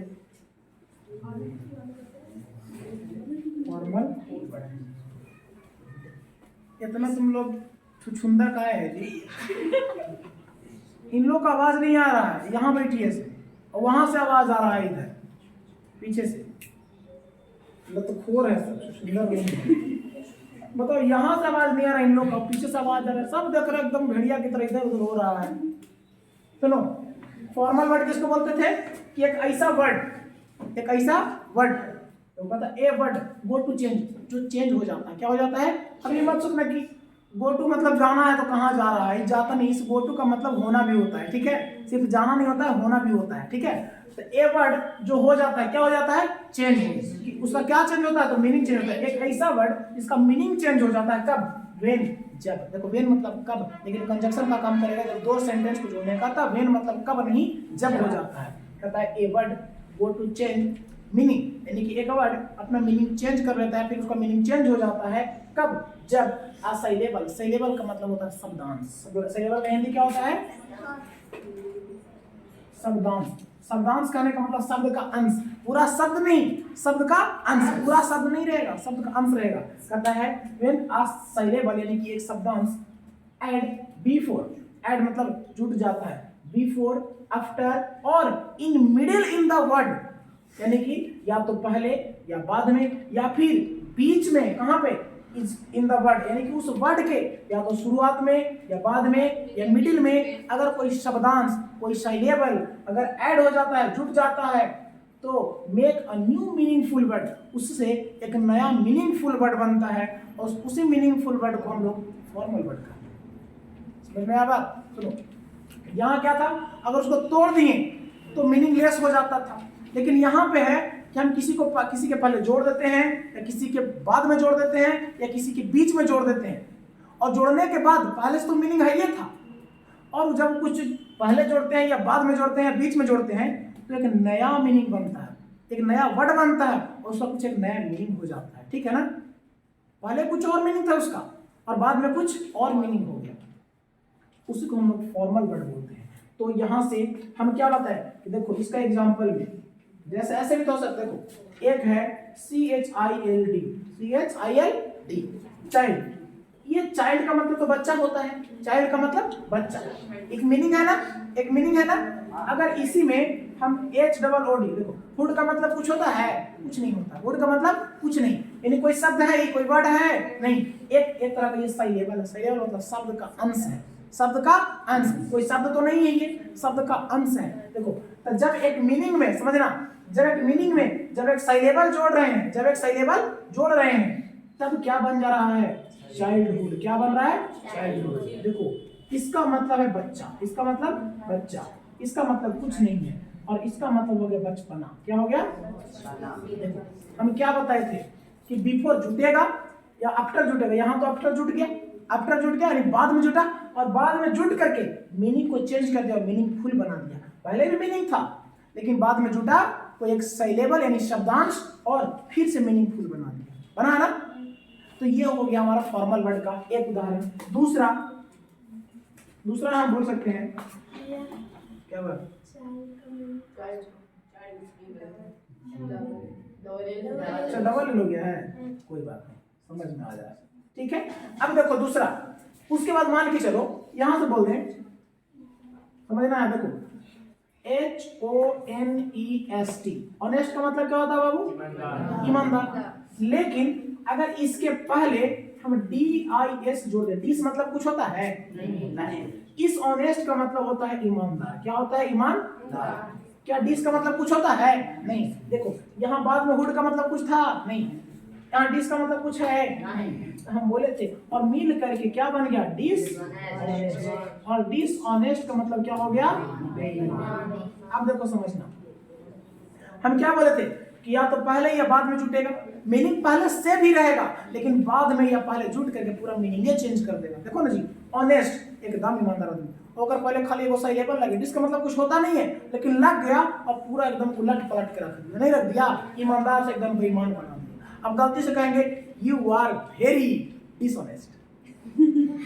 formal word. इतना तुम लोग छुछुंदा का है जी, इन लोग का आवाज नहीं आ रहा है, यहाँ बैठी है से और वहां से आवाज आ रहा है, इधर पीछे से, तो खोर है सब, सुंदर बताओ, यहाँ से आवाज नहीं आ रहा इन लोग का, पीछे से आवाज आ रहा है, सब देख रहे एकदम भेड़िया की तरह इधर उधर हो रहा है। सुनो फॉर्मल वर्ड किसको बोलते थे कि एक ऐसा वर्ड तो कहता a word go to change, जो चेंज हो जाता है, क्या हो जाता है। अब ये मत सोचना कि गो टू मतलब जाना है तो कहाँ जा रहा है, जाता नहीं, इस गो टू का मतलब होना भी होता है, ठीक है, सिर्फ जाना नहीं होता है, होना भी होता है, ठीक है। तो ए वर्ड जो हो जाता है, क्या हो जाता है, चेंज, उसका क्या चेंज होता है, तो मीनिंग चेंज होता है। एक ऐसा वर्ड जिसका मीनिंग चेंज हो जाता है, कब, व्हेन, जब। देखो व्हेन मतलब कब, लेकिन कंजक्शन का काम करेगा जब दो सेंटेंस को जोड़ने का, तब व्हेन मतलब कब नहीं, जब हो जाता है। कहता है a word go to change meaning, यानी कि एक वर्ड अपना मीनिंग चेंज कर लेता है, फिर उसका मीनिंग चेंज हो जाता है कब, जब आ साइलेबल, साइलेबल का मतलब होता है शब्दांश, साइलेबल का हिंदी क्या होता है, शब्दांश। शब्दांश कहने का मतलब शब्द का अंश, पूरा शब्द नहीं, शब्द का अंश, पूरा शब्द नहीं रहेगा, शब्द का अंश रहेगा। कहता है व्हेन आ साइलेबल यानी कि एक शब्दांश एड बिफोर, एड मतलब जुट जाता है, बिफोर, आफ्टर और in middle in the word, यानी कि या तो पहले या बाद में या फिर बीच में, कहां पे, इज इन द वर्ड, यानी कि उस वर्ड के या तो शुरुआत में या बाद में या मिडिल में अगर कोई शब्दांश, कोई साइलेबल अगर ऐड हो जाता है, जुट जाता है, तो make a new meaningful word, उससे एक नया मीनिंगफुल वर्ड बनता है और उसी मीनिंगफुल वर्ड को हम लोग फॉर्मल वर्ड कहते हैं। समझ में आया बात? सुनो, यहाँ क्या था, अगर उसको तोड़ दिए तो मीनिंगलेस हो जाता था, लेकिन यहाँ पे है कि हम किसी के पहले जोड़ देते हैं या किसी के बाद में जोड़ देते हैं या किसी के बीच में जोड़ देते हैं, और जोड़ने के बाद पहले से तो मीनिंग है ये था, और जब कुछ पहले जोड़ते हैं या बाद में जोड़ते हैं, बीच में जोड़ते हैं, तो एक नया मीनिंग बनता है, एक नया वर्ड बनता है और उसका कुछ एक नया मीनिंग हो जाता है। ठीक है ना? पहले कुछ और मीनिंग था उसका और बाद में कुछ और मीनिंग हो गया, उसी को हम लोग फॉर्मल वर्ड बोलते हैं। तो यहाँ से हम क्या बताएं कि देखो इसका एग्जाम्पल में जैसे ऐसे भी तो हो सकता है, देखो एक है CHILD, चाइल्ड, ये चाइल्ड का मतलब तो बच्चा होता है, चाइल्ड का मतलब बच्चा, एक मीनिंग है ना, एक मीनिंग है ना। अगर इसी में हम HOOD, देखो हुड का मतलब कुछ होता है, कुछ नहीं होता, हुड का मतलब कुछ नहीं, यानी कोई शब्द है, कोई वर्ड है नहीं, एक तरह का ये साइलेबल है, साइलेबल मतलब शब्द का अंश है, शब्द का अंश, कोई शब्द तो नहीं है, ये शब्द का अंश है। देखो तो जब एक मीनिंग में, समझना, जब एक मीनिंग में जब एक साइलेबल जोड़ रहे हैं, जब एक साइलेबल जोड़ रहे हैं, तब क्या बन जा रहा है, चाइल्डहुड। क्या बन रहा है, चाइल्डहुड। देखो इसका मतलब है बच्चा, इसका मतलब बच्चा, इसका मतलब कुछ नहीं है, और इसका मतलब हो गया बचपना। क्या हो गया, देखो हम क्या बताए थे कि बिफोर जुटेगा या आफ्टर जुटेगा, यहाँ तो आफ्टर जुट गया, आफ्टर जुट गया यानी बाद में जुटा, और बाद में जुट करके मीनिंग को चेंज कर दिया, मीनिंगफुल बना दिया। पहले भी मीनिंग था लेकिन बाद में जुटा तो एक साइलेबल यानी शब्दांश और फिर से मीनिंगफुल बना दिया, बना ना। तो ये हो गया हमारा फॉर्मल वर्ड का एक उदाहरण। दूसरा हम बोल सकते हैं क्या वर्ड, अच्छा डबल हो गया है, कोई बात नहीं, समझ में आ जाए, ठीक है। अब देखो दूसरा, उसके बाद मान के चलो यहां से बोल दें, समझना है, देखो HONEST, ऑनेस्ट का मतलब क्या होता है बाबू, ईमानदार। लेकिन अगर इसके पहले हम DIS जोड़ दें, डिस मतलब कुछ होता है नहीं, इस ऑनेस्ट का मतलब होता है ईमानदार। क्या होता है, ईमानदार। क्या डिस का मतलब कुछ होता है नहीं। देखो यहाँ बाद में हुड का मतलब कुछ था नहीं, यहाँ डिस का मतलब कुछ है नहीं, हम बोले थे, और मिल करके क्या बन गया, डिस ऑनेस्ट, और डिस ऑनेस्ट का मतलब क्या हो गया, बेईमान। अब देखो समझना, हम क्या बोले थे कि या तो पहले या बाद में जुटेगा, मीनिंग पहले से भी रहेगा लेकिन बाद में या पहले जुट करके पूरा मीनिंग चेंज कर देगा। देखो ना जी, ऑनेस्ट एकदम ईमानदार आदमी, अगर पहले खाली वो साइलेबल लगे, जिसका मतलब कुछ होता नहीं है लेकिन लग गया और पूरा एकदम उलट पलट के रख दिया, नहीं रख दिया, ईमानदार से एकदम बेईमान बना दिया। अब गलती से कहेंगे यू आर वेरी डिसऑनेस्ट,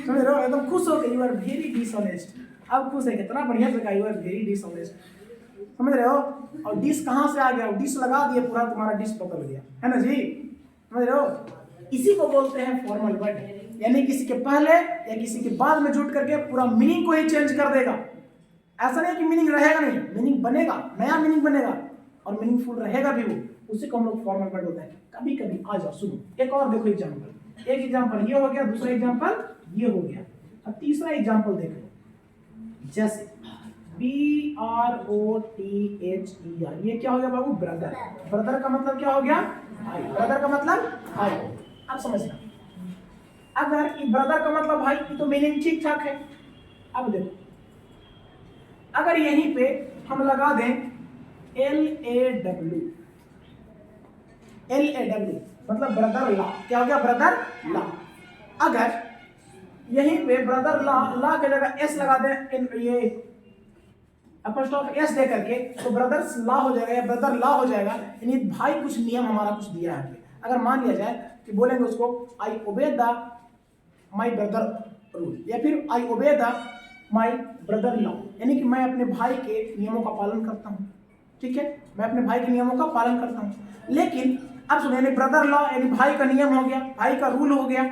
समझ रहे हो, एकदम खुश हो गए, यू आर वेरी डिसऑनेस्ट। अब खुश है, कितना बढ़िया से कहा यू आर वेरी डिसऑनेस्ट, समझ रहे हो। और डिश कहाँ से आ गया, डिश लगा दिए, पूरा तुम्हारा डिश बदल गया, है ना जी, समझ रहे हो। इसी को बोलते हैं फॉर्मल वर्ड, यानी किसी के पहले या किसी के बाद में जुट करके पूरा मीनिंग को ही चेंज कर देगा। ऐसा नहीं कि मीनिंग रहेगा नहीं, मीनिंग बनेगा, नया मीनिंग बनेगा और मीनिंगफुल रहेगा भी वो, उसी को हम लोग फॉर्मल वर्ड बोलते हैं। कभी कभी आ जाओ सुनो, एक और देखो एग्जाम्पल, एक एग्जाम्पल ये हो गया, दूसरा एग्जाम्पल ये हो गया, अब तीसरा एग्जाम्पल देख लो, जैसे BROTHER, ये क्या हो गया बाबू, ब्रदर। ब्रदर का मतलब क्या हो गया, भाई। ब्रदर का मतलब भाई। अब समझना, अगर ब्रदर का मतलब भाई की तो मीनिंग ठीक ठाक है। अब देखो, अगर यहीं पे हम लगा दें LAW, मतलब ब्रदर ला, क्या हो गया, ब्रदर ला। अगर यहीं पे ब्रदर ला के जगह S लगा दें, ये अपॉस्ट्रोफ S दे करके, तो ब्रदर्स ला हो जाएगा या ब्रदर ला हो जाएगा, यानी भाई कुछ नियम हमारा कुछ दिया है। अगर मान लिया जाए कि बोलेंगे उसको आई obey the my brother rule, या फिर आई obey the my brother law, यानी कि मैं अपने भाई के नियमों का पालन करता हूँ, ठीक है, मैं अपने भाई के नियमों का पालन करता हूँ। लेकिन अब सुनिए, ब्रदर लॉ यानी भाई का नियम हो गया, भाई का रूल हो गया।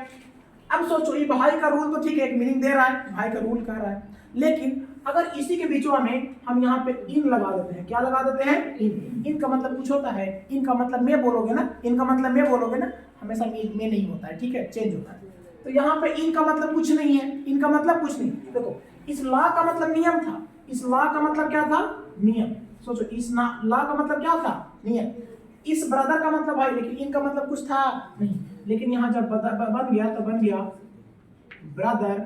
अब सोचो ये भाई का रूल तो ठीक है, एक मीनिंग दे रहा है, भाई का रूल कह रहा है, लेकिन अगर इसी के बीचवा में हम यहाँ पे इन लगा देते हैं, क्या लगा देते हैं, इन का मतलब कुछ होता है, इनका मतलब मैं बोलोगे ना, इनका मतलब मैं बोलोगे ना, हमेशा में नहीं होता है, ठीक है, चेंज होता है। तो यहाँ पे इनका मतलब कुछ नहीं है, इनका मतलब कुछ नहीं। देखो इस ला का मतलब नियम था, इस ला का मतलब क्या था, नियम। सोचो इस ला का मतलब क्या था, नियम। इस ब्रदर का मतलब भाई, लेकिन इनका मतलब कुछ था नहीं, लेकिन यहाँ जब बन गया तो बन गया ब्रदर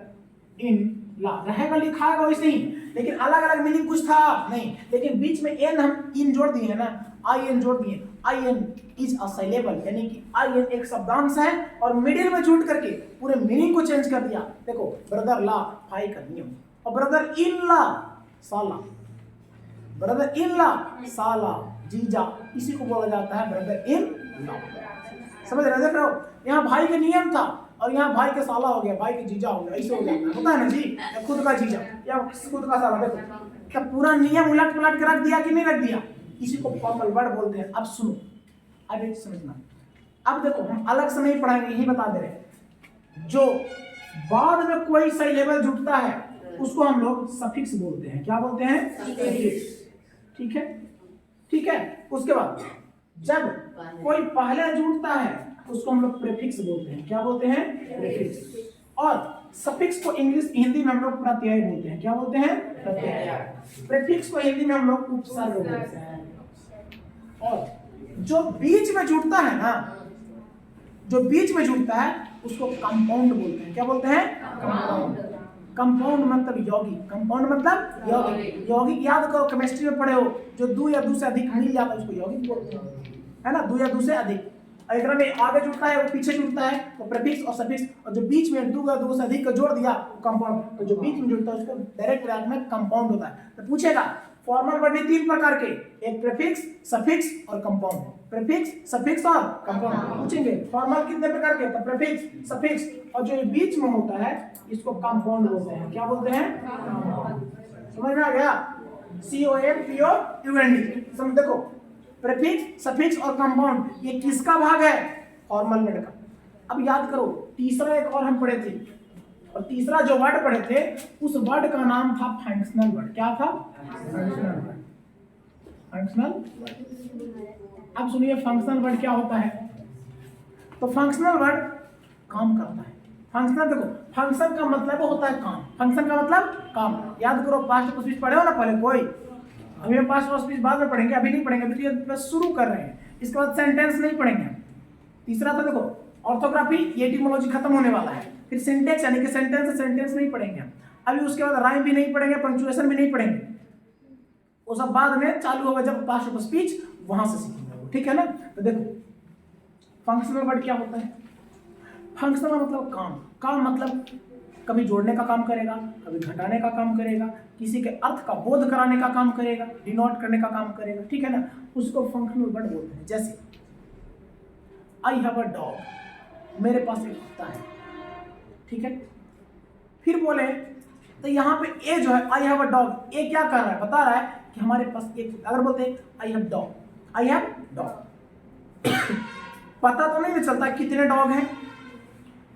इन ला, रहेगा लिखाएगा वैसे ही, लेकिन अलग अलग मीनिंग कुछ था नहीं, लेकिन बीच में एन हम इन जोड़ दिए है ना, आई एन जोड़ दिए, I N is a syllable, यानी कि आई एन एक शब्दांश है और मिडिल में जुड़ करके पूरे मीनिंग को चेंज कर दिया। देखो ब्रदर ला भाई का नियम, और ब्रदर इन ला साला, ब्रदर इन ला साला जीजा, इसी को बोला जाता है ब्रदर इन ला। समझ रहे, देख रहे हो, यहाँ भाई का नियम था और यहाँ भाई के साला हो गया, भाई के जीजा हो गया, ऐसे हो जाता है, होता है ना जी, या खुद का जीजा या खुद का साला। देखो क्या पूरा नियम उलट पुलट के रख दिया कि नहीं रख दिया, इसी को फॉर्मल वर्ड बोलते हैं। अब सुनो, अब एक समझना, अब देखो हम अलग से नहीं पढ़ाएंगे, यही बता दे रहे, जो बाद में कोई सिलेबल जुटता है उसको हम लोग सफिक्स बोलते हैं, क्या बोलते हैं, सफिक्स, ठीक है, ठीक है। उसके बाद जब कोई पहले जुड़ता है उसको हम लोग प्रीफिक्स बोलते हैं, क्या बोलते हैं, प्रीफिक्स। और सफिक्स को इंग्लिश हिंदी में हम लोग प्रत्यय बोलते हैं, क्या बोलते हैं, प्रत्यय। प्रीफिक्स को हिंदी में हम लोग उपसर्ग बोलते हैं। और जो बीच में जुड़ता है ना, जो बीच में जुड़ता है उसको कंपाउंड बोलते हैं, क्या बोलते हैं, कंपाउंड। कंपाउंड मतलब यौगिक, कंपाउंड मतलब यौगिक। यौगिक याद करो, केमिस्ट्री में पढ़े हो, जो 2 या 2 से अधिक मिल जाता है उसको यौगिक बोलते हैं, है ना, 2 या 2 से अधिक। अगर में आगे जुड़ता है वो पीछे जुड़ता है वो प्रीफिक्स और सफिक्स, और जो बीच में 2 या 2 से अधिक का जोड़ दिया वो कंपाउंड। तो जो बीच में जुड़ता है उसको डायरेक्ट व्याकरण में कंपाउंड होता है। तो पूछेगा फॉर्मल वर्ड भी 3 प्रकार के, एक प्रीफिक्स, सफिक्स और कंपाउंड। प्रीफिक्स, सफिक्स और कंपाउंड पूछेंगे। फॉर्मल कितने प्रकार के, तो प्रीफिक्स, सफिक्स, और जो बीच में होता है इसको कंपाउंड बोलते हैं, क्या बोलते हैं, समझ में आ गया, COMPOUND। समझ, देखो प्रीफिक्स, सफिक्स और कंपाउंड ये किसका भाग है, फॉर्मल वर्ड का। अब याद करो तीसरा एक और हम पढ़े थे, और तीसरा जो वर्ड पढ़े थे उस वर्ड का नाम था फंक्शनल वर्ड, क्या था, फंक्शनल वर्ड, फंक्शनल। अब सुनिए फंक्शनल वर्ड क्या होता है। तो फंक्शनल वर्ड काम करता है। फंक्शनल, देखो फंक्शन का मतलब होता है काम, फंक्शन का मतलब काम। याद करो पास्ट स्पीच पढ़े हो ना पहले कोई, अभी हम पास्ट स्पीच बाद में पढ़ेंगे, अभी नहीं पढ़ेंगे, अभी तो बस शुरू कर रहे हैं। इसके बाद सेंटेंस नहीं पढ़ेंगे। तीसरा था देखो ऑर्थोग्राफी, एटिमोलॉजी खत्म होने वाला है। फिर सिंटेक्स यानी कि सेंटेंस, सेंटेंस नहीं पढ़ेंगे अभी। उसके बाद राइम भी नहीं पढ़ेंगे, पंक्चुएशन भी नहीं पढ़ेंगे, वो सब बाद में चालू होगा जब पास्ट ऑफ स्पीच, वहां से सीखेंगे, ठीक है ना। तो देखो फंक्शनल वर्ड क्या होता है। फंक्शनल मतलब काम, काम मतलब कभी जोड़ने का काम करेगा, कभी घटाने का काम करेगा, किसी के अर्थ का बोध कराने का काम करेगा, डिनोट करने का काम करेगा, ठीक है ना, उसको फंक्शनल वर्ड बोलते हैं। जैसे आई हैव अ डॉग, मेरे पास एक कुत्ता है, ठीक है। फिर बोले तो यहाँ पे ए जो है आई हैव अ डॉग, ए क्या कर रहा है, बता रहा है कि हमारे पास एक, अगर बोलते I have dog, I have dog पता तो नहीं चलता कितने डॉग हैं।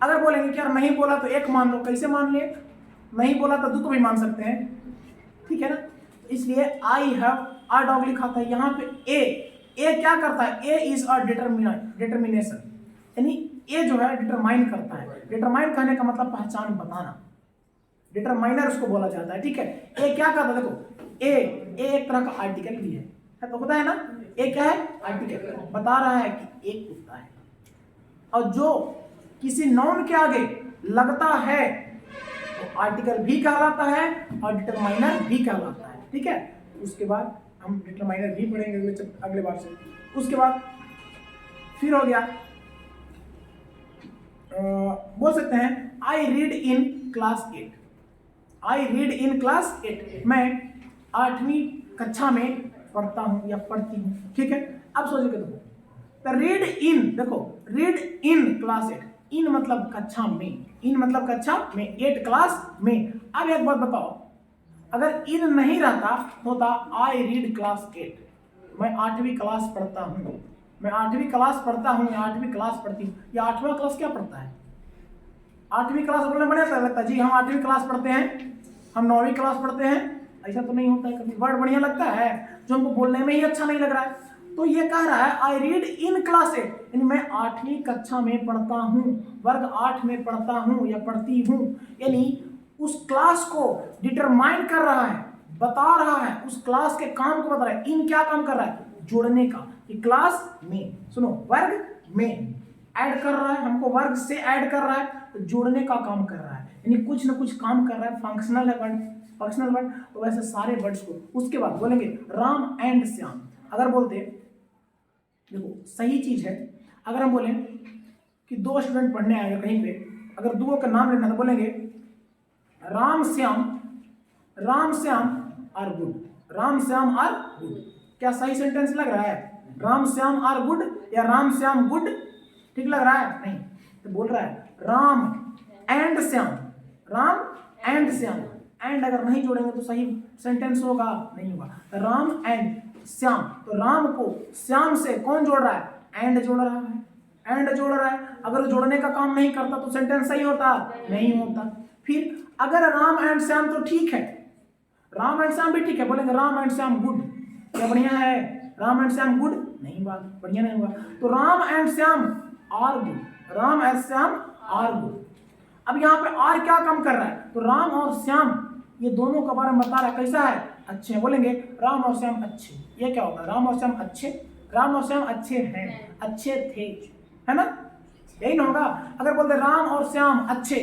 अगर बोलेंगे कि यार नहीं बोला तो एक मान लो, कैसे मान ले, नहीं बोला तो 2 को भी मान सकते हैं, ठीक है ना। इसलिए आई हैव अ डॉग लिखा था। यहाँ पे ए क्या करता है, ए इज अ डिटर्मिनेशन, यानी ए जो है डिटरमाइन करता है। डिटरमाइन कहने का मतलब पहचान बताना, डिटरमाइनर उसको बोला जाता है, ठीक है। ए क्या करता है, देखो ए एक तरह का आर्टिकल भी है, तो होता है ना, ए क्या है, आर्टिकल, बता रहा है कि एक कुत्ता है। और जो किसी नाउन के आगे लगता है तो आर्टिकल भी कहलाता है और डिटरमाइनर भी कहलाता है, ठीक है। उसके बाद हम डिटरमाइनर भी पढ़ेंगे अगले बार से। उसके बाद फिर हो गया, बोल सकते हैं आई read in class 8, I read in class 8, मैं 8वीं कक्षा में पढ़ता हूँ या पढ़ती हूँ, ठीक है। अब सोचिए तो रीड इन, देखो रीड इन क्लास 8, इन मतलब कक्षा में, इन मतलब कक्षा में, 8 क्लास में। अब एक बात बताओ, अगर इन नहीं रहता होता आई रीड क्लास 8, मैं 8वीं क्लास पढ़ता हूँ, मैं 8वीं क्लास पढ़ता हूँ या 8वीं क्लास पढ़ती हूँ, या 8वां क्लास क्या पढ़ता है, 8वीं क्लास बोलने बढ़िया लगता है जी, हम 8वीं क्लास पढ़ते हैं, हम 9वीं क्लास पढ़ते हैं, ऐसा तो नहीं होता है। कभी वर्ड बढ़िया लगता है जो हमको बोलने में ही अच्छा नहीं लग रहा है। तो ये कह रहा है आई रीड इन क्लास 8, यानी मैं 8वीं कक्षा में पढ़ता हूँ, वर्ग 8 में पढ़ता हूँ या पढ़ती हूँ, यानी उस क्लास को डिटरमाइन कर रहा है, बता रहा है, उस क्लास के काम को बता रहा है। इन क्या काम कर रहा है? जोड़ने का। कि क्लास में, सुनो, वर्ग में ऐड कर रहा है, हमको वर्ग से ऐड कर रहा है, तो जोड़ने का काम कर रहा है, यानी कुछ ना कुछ काम कर रहा है। फंक्शनल है वर्ड, फंक्शनल वर्ड। तो वैसे सारे वर्ड्स को उसके बाद बोलेंगे राम एंड श्याम। अगर बोलते, देखो सही चीज है, अगर हम बोलें कि 2 स्टूडेंट पढ़ने आएंगे कहीं पे, अगर दुओं का नाम लेना तो बोलेंगे Ram Shyam are good, Ram Shyam are good. क्या सही सेंटेंस लग रहा है? राम श्याम आर गुड या राम श्याम गुड? ठीक लग रहा है? नहीं। तो बोल रहा है Ram and Shyam, Ram and Shyam. And अगर नहीं जोड़ेंगे तो सही सेंटेंस होगा? नहीं होगा। तो राम एंड श्याम, तो राम को श्याम से कौन जोड़ रहा है? एंड जोड़ रहा है, एंड जोड़ रहा है। अगर जोड़ने का काम नहीं करता तो सेंटेंस सही होता? नहीं होता। फिर अगर राम एंड श्याम तो ठीक है, राम एंड श्याम भी ठीक है, बोलेंगे राम एंड श्याम गुड। क्या बढ़िया है? Ram and Shyam good? नहीं, बात बढ़िया नहीं होगा। तो Ram and Shyam are good, Ram and Shyam are good. अब यहाँ पे आर क्या काम कर रहा है? तो राम और श्याम ये दोनों के बारे में बता रहा है, कैसा है? अच्छे हैं। बोलेंगे राम और श्याम अच्छे। ये क्या होगा? राम और श्याम अच्छे, राम और श्याम अच्छे हैं, अच्छे थे, है ना? यही ना होगा। अगर बोलते राम और श्याम अच्छे,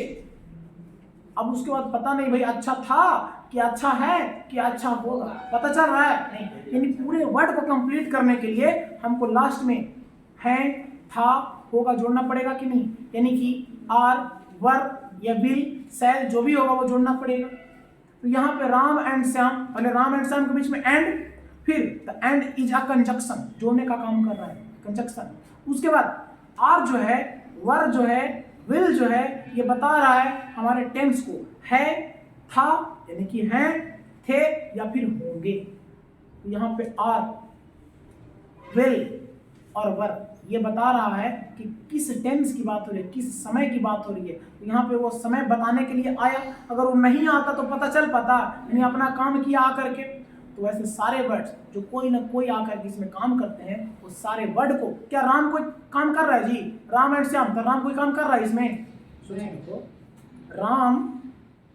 अब उसके बाद पता नहीं भाई अच्छा था कि अच्छा है कि अच्छा होगा, पता चल रहा है? नहीं। यानी पूरे वर्ड को कंप्लीट करने के लिए हमको लास्ट में है, था, होगा जोड़ना पड़ेगा कि नहीं? यानी कि आर, वर या विल, शैल, जो भी होगा वो जोड़ना पड़ेगा। तो यहाँ पे राम एंड श्याम, पहले राम एंड श्याम के बीच में एंड, फिर the end is a conjunction, जोड़ने का काम कर रहा है, कंजक्शन। उसके बाद आर जो है, वर जो है, विल जो है, ये बता रहा है हमारे टेंस को, है, था यानी कि हैं, थे या फिर होंगे। तो यहाँ पे आर, विल और वर ये बता रहा है कि किस टेंस की बात हो रही है, किस समय की बात हो रही है। तो यहाँ पे वो समय बताने के लिए आया। अगर वो नहीं आता तो पता चल पाता, यानी अपना काम किया आकर के। तो वैसे सारे वर्ड्स जो कोई ना कोई आकर के इसमें काम करते हैं, वो सारे वर्ड को, क्या राम कोई काम कर रहा है जी? राम एंड श्याम, तो राम कोई काम कर रहा है इसमें? सुनिए तो, राम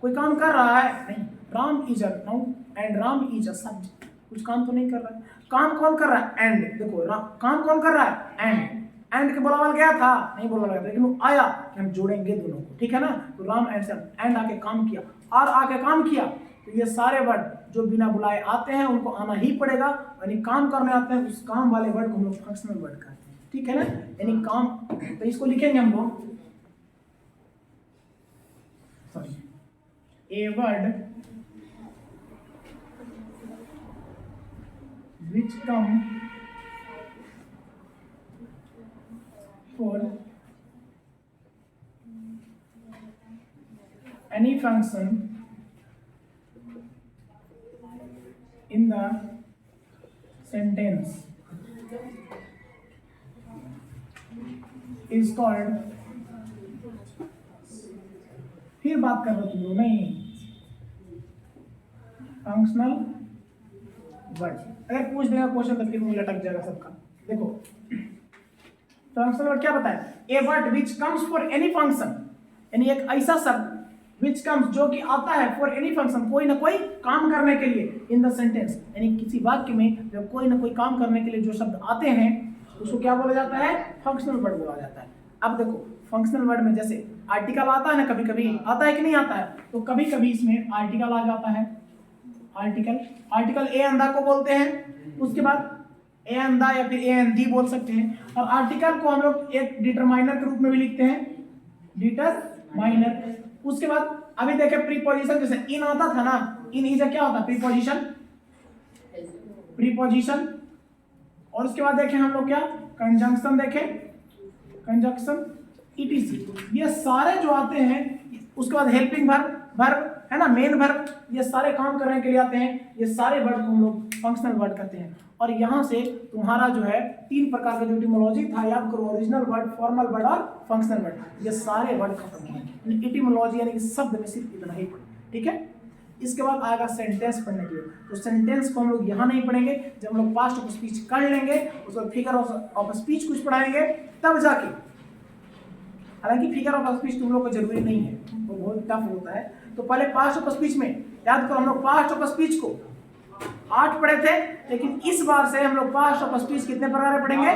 कोई काम कर रहा है? नहीं। Ram is a noun and Ram is a subject, कुछ काम तो नहीं कर रहा है। काम कौन कर रहा है? एंड। देखो काम कौन कर रहा है? एंड। एंड के बोलावल गया था? नहीं बोलावल गया, लेकिन वो आया कि हम जोड़ेंगे दोनों को, ठीक है ना? तो राम एंड श्याम, एंड आके काम किया, और आके काम किया। तो ये सारे वर्ड जो बिना बुलाए आते हैं उनको आना ही पड़ेगा, यानी काम करने आते हैं, उस काम वाले वर्ड को हम लोग फंक्शनल वर्ड कहते हैं, ठीक है ना? यानी काम। तो इसको लिखेंगे हम लोग, sorry, a word which come for any function in the sentence is called, फिर बात कर रहे तुम लोग, नहीं, फंक्शनल वर्ड। अगर पूछ देगा क्वेश्चन तो फिर मुंह लटक जाएगा सबका। देखो फंक्शनल वर्ड क्या बताए? A word which comes for any function, यानी एक ऐसा शब्द विच कम्स जो कि आता है फॉर एनी फंक्शन, कोई ना कोई काम करने के लिए, इन द सेंटेंस, यानी किसी वाक्य में जब कोई ना कोई काम करने के लिए जो शब्द आते हैं उसको क्या बोला जाता है? फंक्शनल वर्ड बोला जाता है। अब देखो फंक्शनल वर्ड में जैसे आर्टिकल आता है ना, कभी कभी आता है कि नहीं आता है? तो कभी कभी इसमें आर्टिकल आ जाता है, आर्टिकल ए अंधा को बोलते हैं। उसके बाद ए अंधा या फिर ए अंधी बोल सकते हैं। और आर्टिकल को हम लोग एक डिटरमाइनर के रूप में भी लिखते हैं, डिटरमाइनर। उसके बाद अभी देखे प्रीपोजिशन, जैसे इन आता था ना, इन इज क्या होता है? प्रीपोजिशन। और उसके बाद देखें हम लोग क्या, कंजंक्शन देखें, कंजंक्शन, ईटीसी। ये सारे जो आते हैं, उसके बाद हेल्पिंग वर्ब है ना, मेन वर्ब, ये सारे काम करने के लिए आते हैं। ये सारे वर्ड को हम लोग फंक्शनल वर्ड कहते हैं। और यहाँ से तुम्हारा जो है 3 प्रकार का जो इटिमोलॉजी था, याद करो, ओरिजिनल वर्ड, फॉर्मल वर्ड और फंक्शनल वर्ड, ये सारे वर्ड खत्म हो गए। इटिमोलॉजी यानी कि शब्द में सिर्फ इतना ही पढ़े, ठीक है। इसके बाद आएगा सेंटेंस पढ़ने के लिए। तो सेंटेंस को हम लोग यहाँ नहीं पढ़ेंगे, जब हम लोग पास्ट ऑफ स्पीच कर लेंगे, उसके बाद फिगर ऑफ स्पीच कुछ पढ़ाएंगे, तब जाके, हालांकि फिगर ऑफ स्पीच तुम लोग को जरूरी नहीं है, वो बहुत टफ होता है। तो पहले पास्ट ऑफ स्पीच में याद करो, हम लोग पास्ट ऑफ स्पीच को 8 पढ़े थे, लेकिन इस बार से हम लोग पास्ट ऑफ स्पीच कितने प्रकार पढ़ेंगे?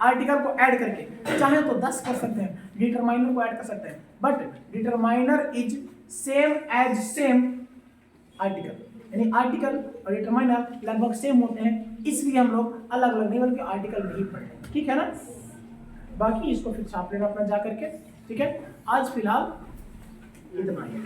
आर्टिकल को ऐड करके, चाहे तो 10 कर सकते हैं, डिटरमाइनर को ऐड कर सकते हैं, but determiner is same as same article, यानी आर्टिकल और डिटरमाइनर लगभग सेम होते हैं, इसलिए हम लोग अलग अलग नहीं बल्कि आर्टिकल में ही पढ़ेंगे, ठीक है ना। बाकी इसको फिर छाप लेना अपना जा करके, ठीक है। आज फिलहाल इतना ही।